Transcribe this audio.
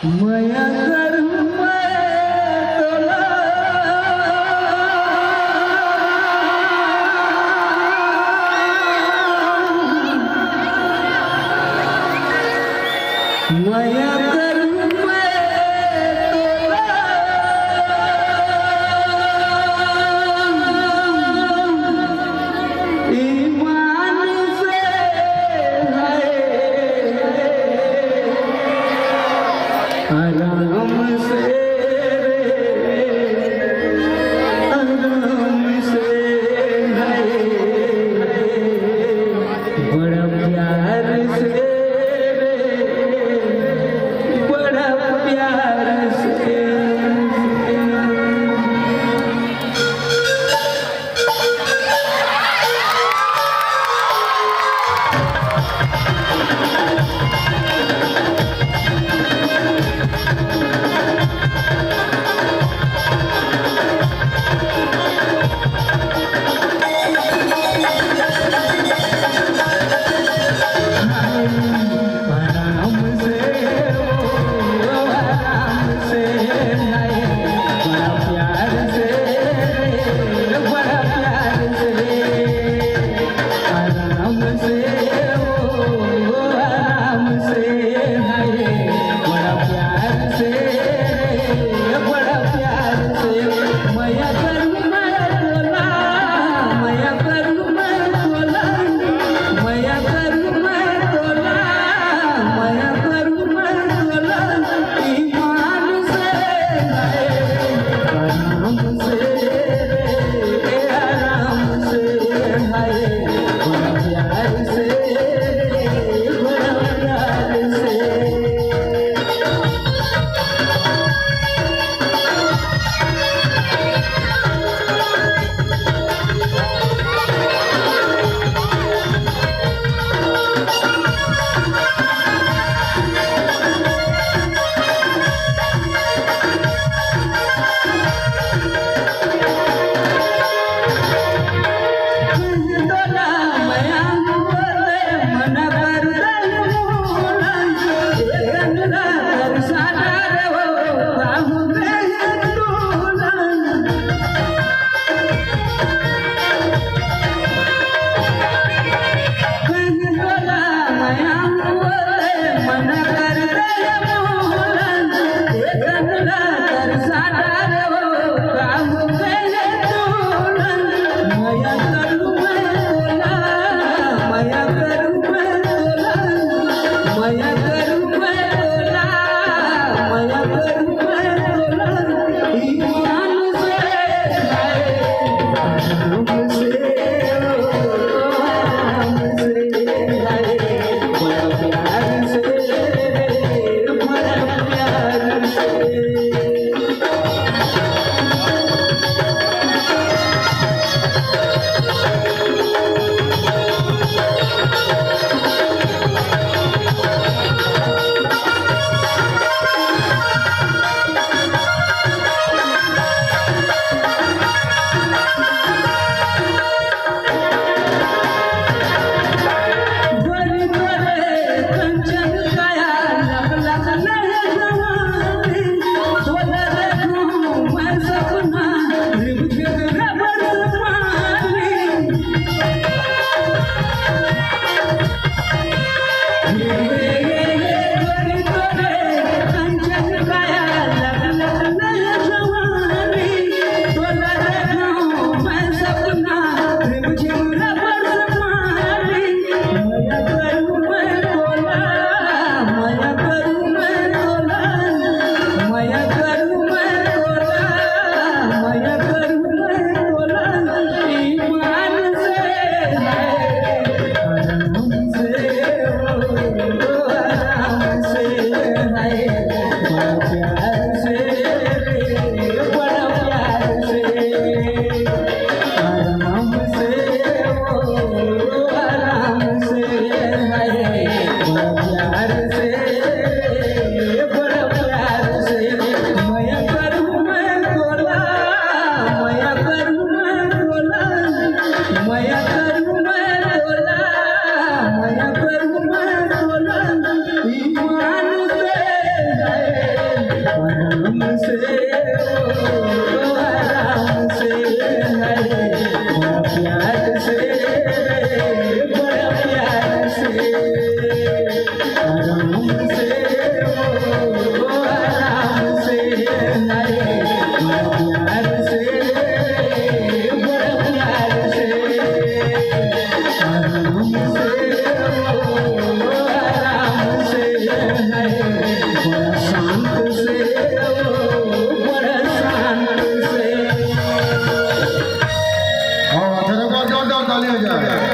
मया करू तोला मया करू तोला ईमान से है आराम से है बड़ा प्यार से बड़ा प्यार से ईमान से आराम से आराम से हरे बड़ा प्यार से बड़ा प्यार से आराम से आराम से हरे बड़ा प्यार से बड़ा प्यार से आराम से आराम से हरे बड़ा शांत से बड़ा शांत से हाँ, जोरदार ताली हो जाए।